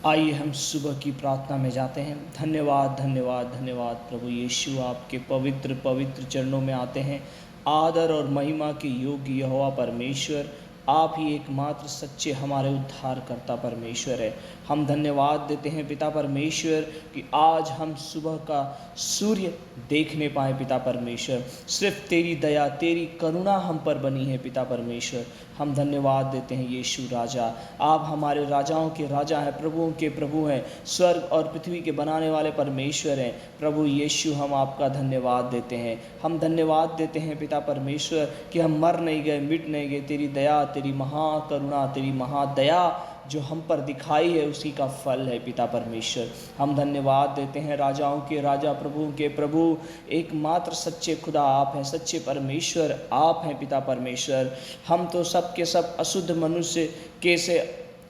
आइए हम सुबह की प्रार्थना में जाते हैं। धन्यवाद धन्यवाद धन्यवाद प्रभु यीशु, आपके पवित्र पवित्र चरणों में आते हैं। आदर और महिमा के योग्य यहोवा परमेश्वर, आप ही एकमात्र सच्चे हमारे उद्धारकर्ता परमेश्वर है। हम धन्यवाद देते हैं पिता परमेश्वर कि आज हम सुबह का सूर्य देखने पाए पिता परमेश्वर। सिर्फ तेरी दया तेरी करुणा हम पर बनी है पिता परमेश्वर। हम धन्यवाद देते हैं यीशु राजा, आप हमारे राजाओं के राजा हैं, प्रभुओं के प्रभु हैं, स्वर्ग और पृथ्वी के बनाने वाले परमेश्वर हैं। प्रभु यीशु, हम आपका धन्यवाद देते हैं। हम धन्यवाद देते हैं पिता परमेश्वर कि हम मर नहीं गए, मिट नहीं गए। तेरी दया तेरी महाकरुणा तेरी महादया जो हम पर दिखाई है उसी का फल है पिता परमेश्वर। हम धन्यवाद देते हैं राजाओं के राजा प्रभुओं के प्रभु, एकमात्र सच्चे खुदा आप हैं, सच्चे परमेश्वर आप हैं पिता परमेश्वर। हम तो सब के सब अशुद्ध मनुष्य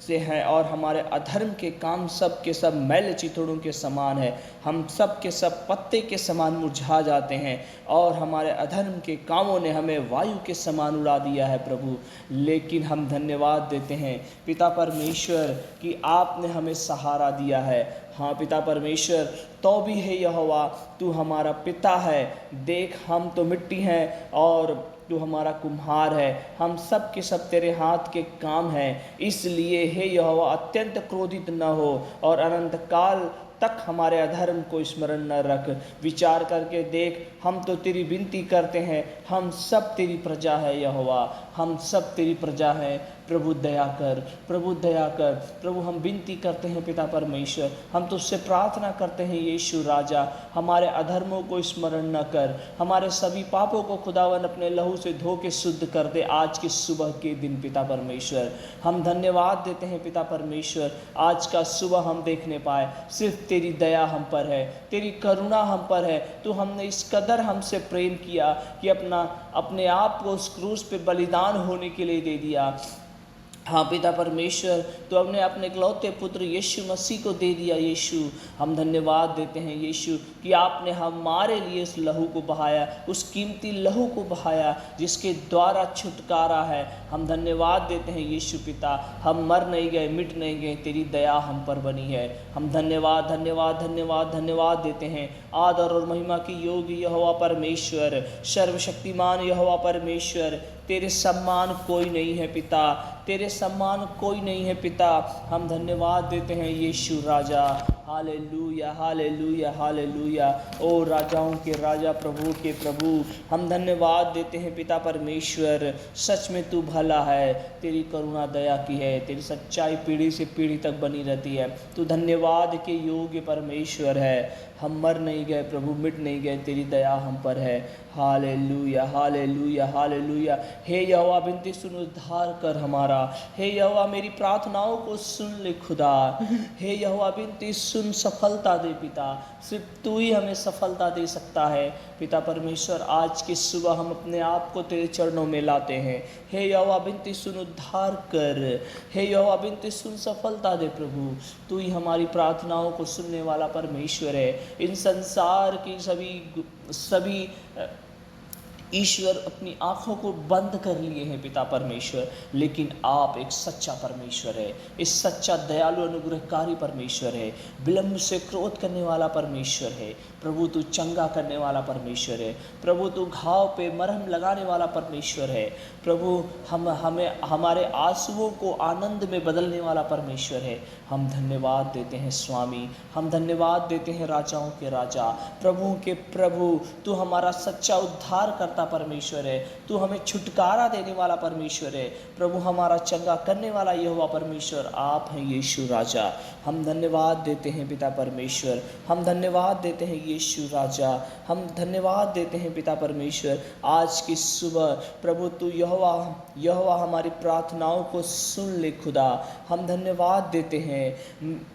से हैं और हमारे अधर्म के काम सब के सब मैल चिथड़ों के समान है। हम सब के सब पत्ते के समान मुरझा जाते हैं और हमारे अधर्म के कामों ने हमें वायु के समान उड़ा दिया है प्रभु। लेकिन हम धन्यवाद देते हैं पिता परमेश्वर कि आपने हमें सहारा दिया है। हाँ पिता परमेश्वर, तो भी है यहोवा तू हमारा पिता है। देख, हम तो मिट्टी हैं और तू हमारा कुम्हार है। हम सब के सब तेरे हाथ के काम हैं। इसलिए हे यहोवा, अत्यंत क्रोधित न हो और अनंत काल तक हमारे अधर्म को स्मरण न रख। विचार करके देख, हम तो तेरी विनती करते हैं, हम सब तेरी प्रजा है यहोवा, हम सब तेरी प्रजा है। प्रभु दया कर, प्रभु दया कर। प्रभु हम विनती करते हैं पिता परमेश्वर, हम तुझसे प्रार्थना करते हैं यीशु राजा, हमारे अधर्मों को स्मरण न कर, हमारे सभी पापों को खुदावन अपने लहू से धो के शुद्ध कर दे आज के सुबह के दिन पिता परमेश्वर। हम धन्यवाद देते हैं पिता परमेश्वर, आज का सुबह हम देखने पाए। सिर्फ तेरी दया हम पर है, तेरी करुणा हम पर है। तो हमने इस कदर हमसे प्रेम किया कि अपने आप को उस क्रूस पे बलिदान होने के लिए दे दिया। हाँ पिता परमेश्वर, तो हमने अपने इकलौते पुत्र यीशु मसीह को दे दिया। यीशु, हम धन्यवाद देते हैं यीशु कि आपने हमारे लिए उस लहू को बहाया, उस कीमती लहू को बहाया जिसके द्वारा छुटकारा है। हम धन्यवाद देते हैं यीशु पिता, हम मर नहीं गए, मिट नहीं गए, तेरी दया हम पर बनी है। हम धन्यवाद धन्यवाद धन्यवाद धन्यवाद देते हैं। आदर और महिमा की योग्य यहोवा परमेश्वर, सर्वशक्तिमान यहोवा परमेश्वर, तेरे सम्मान कोई नहीं है पिता, तेरे सम्मान कोई नहीं है पिता। हम धन्यवाद देते हैं यीशु राजा। हालेलुया हालेलुया हालेलुया। ओ राजाओं के राजा प्रभु के प्रभु, हम धन्यवाद देते हैं पिता परमेश्वर। सच में तू भला है, तेरी करुणा दया की है, तेरी सच्चाई पीढ़ी से पीढ़ी तक बनी रहती है। तू धन्यवाद के योग्य परमेश्वर है। हम मर नहीं गए प्रभु, मिट नहीं गए, तेरी दया हम पर है। हालेलुया हालेलुया हालेलुया। हे यहोवा, विनती सुन, उद्धार कर हमारा। हे यहोवा, मेरी प्रार्थनाओं को सुन ले खुदा। हे यहोवा, विनती सुन, सफलता दे पिता। सिर्फ तू ही हमें सफलता दे सकता है पिता परमेश्वर। आज की सुबह हम अपने आप को तेरे चरणों में लाते हैं। हे यहोवा, विनती सुन, उद्धार कर। हे यहोवा, विनती सुन, सफलता दे प्रभु। तू ही हमारी प्रार्थनाओं को सुनने वाला परमेश्वर है। इन संसार की सभी ईश्वर अपनी आंखों को बंद कर लिए हैं पिता परमेश्वर, लेकिन आप एक सच्चा परमेश्वर है। इस सच्चा दयालु अनुग्रहकारी परमेश्वर है, विलंब से क्रोध करने वाला परमेश्वर है। प्रभु तू चंगा करने वाला परमेश्वर है। प्रभु तू घाव पे मरहम लगाने वाला परमेश्वर है। प्रभु हमें हमारे आंसुओं को आनंद में बदलने वाला परमेश्वर है। हम धन्यवाद देते हैं स्वामी, हम धन्यवाद देते हैं राजाओं के राजा प्रभुओं के प्रभु। तू हमारा सच्चा उद्धार करता परमेश्वर है। तू हमें छुटकारा देने वाला परमेश्वर है। प्रभु हमारा चंगा करने वाला यहोवा परमेश्वर आप हैं यीशु राजा। हम धन्यवाद देते हैं पिता परमेश्वर, हम धन्यवाद देते हैं यीशु राजा, हम धन्यवाद देते हैं पिता परमेश्वर। आज की सुबह प्रभु तू यहोवा हमारी प्रार्थनाओं को सुन ले खुदा। हम धन्यवाद देते हैं।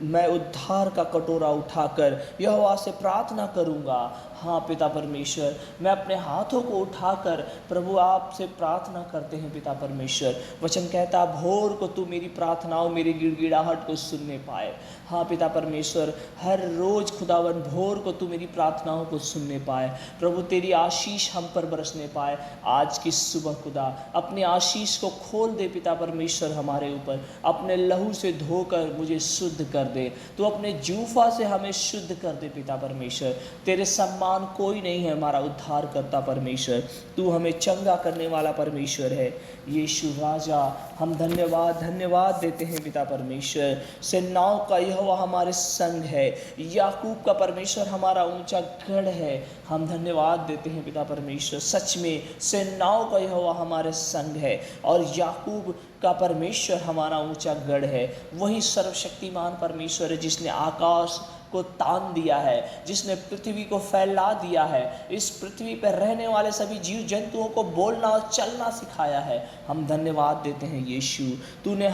मैं उद्धार का कटोरा उठाकर यहोवा से प्रार्थना करूँगा। हाँ पिता परमेश्वर, मैं अपने हाथों को उठाकर प्रभु आपसे प्रार्थना करते हैं पिता परमेश्वर। वचन कहता भोर को तू मेरी प्रार्थनाओं, मेरी गिड़गिड़ाहट को सुनने पाए। हाँ पिता परमेश्वर, हर रोज़ खुदावन भोर को तू मेरी प्रार्थनाओं को सुनने पाए। प्रभु तेरी आशीष हम पर बरसने पाए। आज की सुबह खुदा अपनी आशीष को खोल दे पिता परमेश्वर हमारे ऊपर। अपने लहू से धोकर मुझे शुद्ध कर दे। तू अपने जूफा से हमें शुद्ध कर दे पिता परमेश्वर। तेरे सम्मान कोई नहीं है हमारा उद्धार करता परमेश्वर। तू हमें चंगा करने वाला परमेश्वर है। यीशु राजा, हम धन्यवाद देते हैं पिता परमेश्वर। सेनाओं का यहोवा हमारे संग है। याकूब का परमेश्वर हमारा ऊंचा गढ़ है। हम धन्यवाद देते हैं पिता परमेश्वर। सच में सेनाओं का यहोवा हमारे संग है और याकूब का परमेश्वर हमारा ऊंचा गढ़ है। वही सर्वशक्तिमान परमेश्वर है जिसने आकाश को तान दिया है, जिसने पृथ्वी को फैला दिया है, इस पृथ्वी पर रहने वाले सभी जीव जंतुओं को बोलना और चलना सिखाया है। हम धन्यवाद देते हैं यीशु। तूने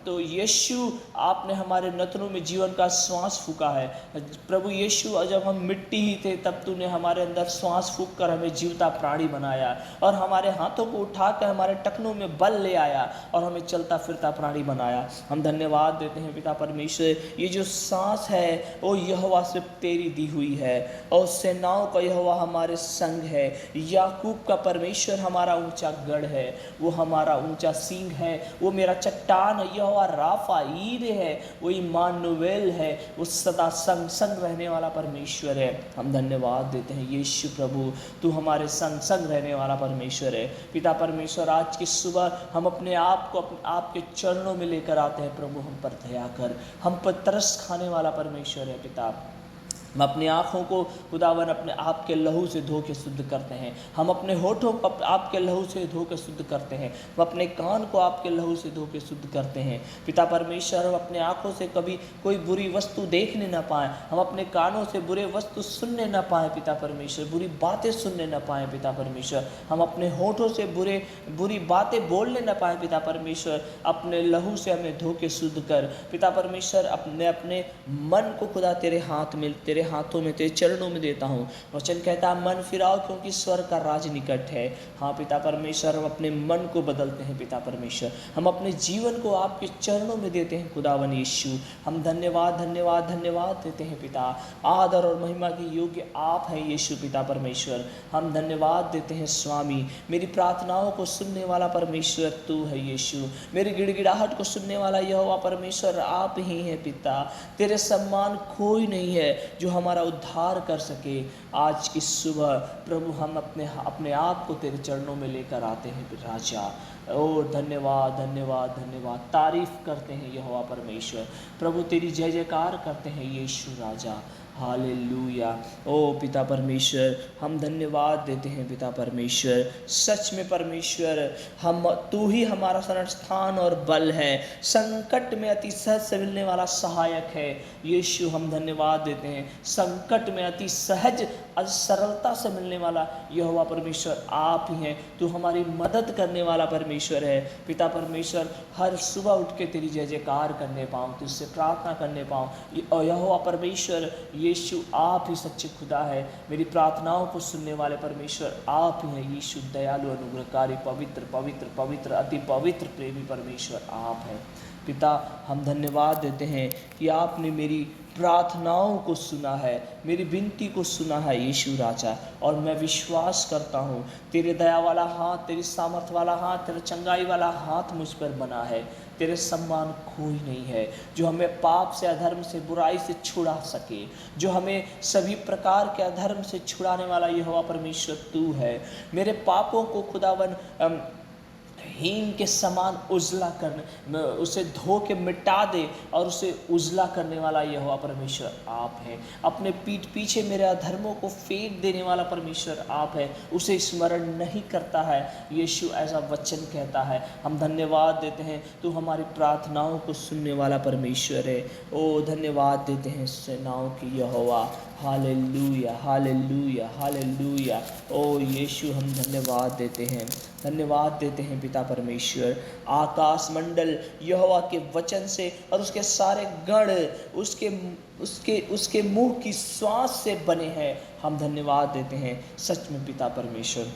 तो यीशु, आपने हमारे नथनों में जीवन का श्वास फूका है। प्रभु यीशु, जब हम मिट्टी ही थे तब तूने हमारे अंदर श्वास फूक कर हमें जीवता प्राणी बनाया और हमारे हाथों को उठाकर हमारे टखनों में बल ले आया और हमें चलता फिरता प्राणी बनाया। हम धन्यवाद देते हैं पिता परमेश्वर। ये जो सांस है वो यहोवा से तेरी दी हुई है और सेनाओं का यहोवा हमारे संग है। याकूब का परमेश्वर हमारा ऊंचा गढ़ है, वो हमारा ऊंचा सींग है, वो मेरा चट्टान है। यहोवा राफाईर है, वो इमानुएल है, वो सदा संग संग रहने वाला परमेश्वर है। हम धन्यवाद देते हैं यीशु प्रभु, तू हमारे संग संग रहने वाला परमेश्वर है। पिता परमेश्वर, आज की सुबह हम अपने आप को आपके चरणों में लेकर आते हैं। प्रभु हम पर दया कर, हम पर तरस खाने वाला परमेश्वर है पिता। हम अपनी आँखों को खुदावन अपने आपके लहू से धो के शुद्ध करते हैं। हम अपने होठों को आपके लहू से धो के शुद्ध करते हैं। हम अपने कान को आपके लहू से धो के शुद्ध करते हैं पिता परमेश्वर। हम अपने आँखों से कभी कोई बुरी वस्तु देखने ना पाएँ, हम अपने कानों से बुरे वस्तु सुनने ना पाएँ पिता परमेश्वर, बुरी बातें सुनने ना पाएँ पिता परमेश्वर। हम अपने होठों से बुरी बातें बोलने ना पाएँ पिता परमेश्वर। अपने लहू से हमें धो के शुद्ध कर पिता परमेश्वर। अपने मन को खुदा तेरे हाथों में, तेरे चरणों में देता हूँ। वचन कहता है मन फिराओ क्योंकि स्वर्ग का राज निकट है। हाँ पिता परमेश्वर, हम अपने मन को बदलते हैं पिता परमेश्वर। हम अपने जीवन को आपके चरणों में देते हैं खुदावन यीशु। हम धन्यवाद देते हैं पिता। आदर और महिमा की योग्य आप हैं यीशु पिता परमेश्वर। हम धन्यवाद देते हैं स्वामी। मेरी प्रार्थनाओं को सुनने वाला परमेश्वर तू है यीशु। मेरी गिड़गिड़ाहट को सुनने वाला यहोवा परमेश्वर आप ही हैं पिता। तेरे सम्मान कोई नहीं है जो हमारा उद्धार कर सके। आज की सुबह प्रभु हम अपने आप को तेरे चरणों में लेकर आते हैं राजा। ओ धन्यवाद, तारीफ करते हैं यहोवा परमेश्वर। प्रभु तेरी जय जयकार करते हैं यीशु राजा। हालेलुया। ओ पिता परमेश्वर, हम धन्यवाद देते हैं पिता परमेश्वर। सच में परमेश्वर, तू ही हमारा शरण स्थान और बल है, संकट में अति सहज से मिलने वाला सहायक है यीशु। हम धन्यवाद देते हैं, संकट में अति सहज सरलता से मिलने वाला यहोवा परमेश्वर आप ही हैं। तू हमारी मदद करने वाला परमेश्वर है पिता परमेश्वर। हर सुबह उठ के तेरी जय जयकार करने पाऊँ, तुझसे प्रार्थना करने पाऊँ। यहोवा परमेश्वर यीशु, आप ही सच्चे खुदा है। मेरी प्रार्थनाओं को सुनने वाले परमेश्वर आप ही हैं यीशु। दयालु, अनुग्रहकारी, पवित्र पवित्र पवित्र अति पवित्र प्रेमी परमेश्वर आप हैं पिता। हम धन्यवाद देते हैं कि आपने मेरी प्रार्थनाओं को सुना है, मेरी विनती को सुना है यीशु राजा। और मैं विश्वास करता हूँ तेरे दया वाला हाथ, तेरी सामर्थ वाला हाथ, तेरा चंगाई वाला हाथ मुझ पर बना है। तेरे सम्मान कोई नहीं है जो हमें पाप से, अधर्म से, बुराई से छुड़ा सके, जो हमें सभी प्रकार के अधर्म से छुड़ाने वाला यहोवा परमेश्वर तू है। मेरे पापों को खुदावन हीन के समान उजला करने, उसे धो के मिटा दे और उसे उजला करने वाला यहोवा परमेश्वर आप हैं। अपने पीठ पीछे मेरे अधर्मों को फेंक देने वाला परमेश्वर आप है, उसे स्मरण नहीं करता है यीशु, ऐसा वचन कहता है। हम धन्यवाद देते हैं, तू हमारी प्रार्थनाओं को सुनने वाला परमेश्वर है। ओ धन्यवाद देते हैं सेनाओं की यहोवा। हालेलुया, हालेलुया, हालेलुया। ओ यीशु, हम धन्यवाद देते हैं, धन्यवाद देते हैं पिता परमेश्वर। आकाश मंडल यहोवा के वचन से और उसके सारे गण उसके उसके उसके मुंह की श्वास से बने हैं। हम धन्यवाद देते हैं सच में पिता परमेश्वर।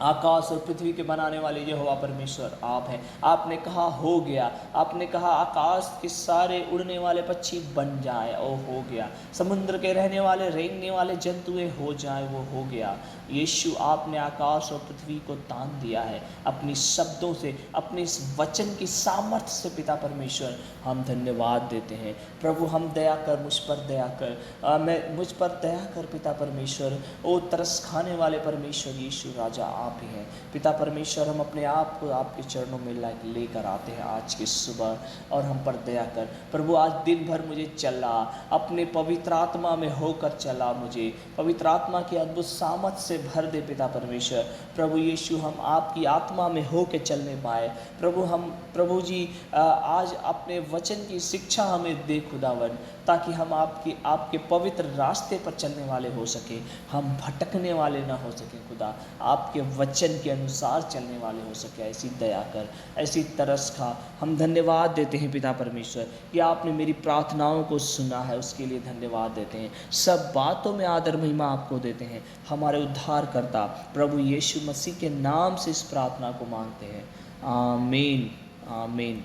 आकाश और पृथ्वी के बनाने वाले यहोवा परमेश्वर आप हैं। आपने कहा हो गया, आपने कहा आकाश के सारे उड़ने वाले पक्षी बन जाए, ओ हो गया। समुद्र के रहने वाले रेंगने वाले जंतुएं हो जाए, वो हो गया। यीशु, आपने आकाश और पृथ्वी को तान दिया है अपनी शब्दों से, अपने इस वचन की सामर्थ्य से पिता परमेश्वर। हम धन्यवाद देते हैं प्रभु। हम दया कर, मुझ पर दया कर, मुझ पर दया कर पिता परमेश्वर। ओ तरस खाने वाले परमेश्वर यीशु राजा आप ही हैं पिता परमेश्वर। हम अपने आप को आपके चरणों में लेकर आते हैं आज की सुबह, और हम पर दया कर प्रभु। आज दिन भर मुझे चला, अपने पवित्र आत्मा में होकर चला, मुझे पवित्र आत्मा की अद्भुत सामर्थ से भर दे पिता परमेश्वर। प्रभु यीशु, हम आपकी आत्मा में होकर चलने पाए प्रभु। हम प्रभु जी आज अपने वचन की शिक्षा हमें दे खुदावन, ताकि हम आपके पवित्र रास्ते पर चलने वाले हो सके, हम भटकने वाले ना हो सके खुदा, आपके वचन के अनुसार चलने वाले हो सके। ऐसी दया कर, ऐसी तरस खा। हम धन्यवाद देते हैं पिता परमेश्वर कि आपने मेरी प्रार्थनाओं को सुना है, उसके लिए धन्यवाद देते हैं। सब बातों में आदर महिमा आपको देते हैं हमारे उद्धारकर्ता प्रभु यीशु मसीह के नाम से इस प्रार्थना को मांगते हैं। आमीन, आमीन।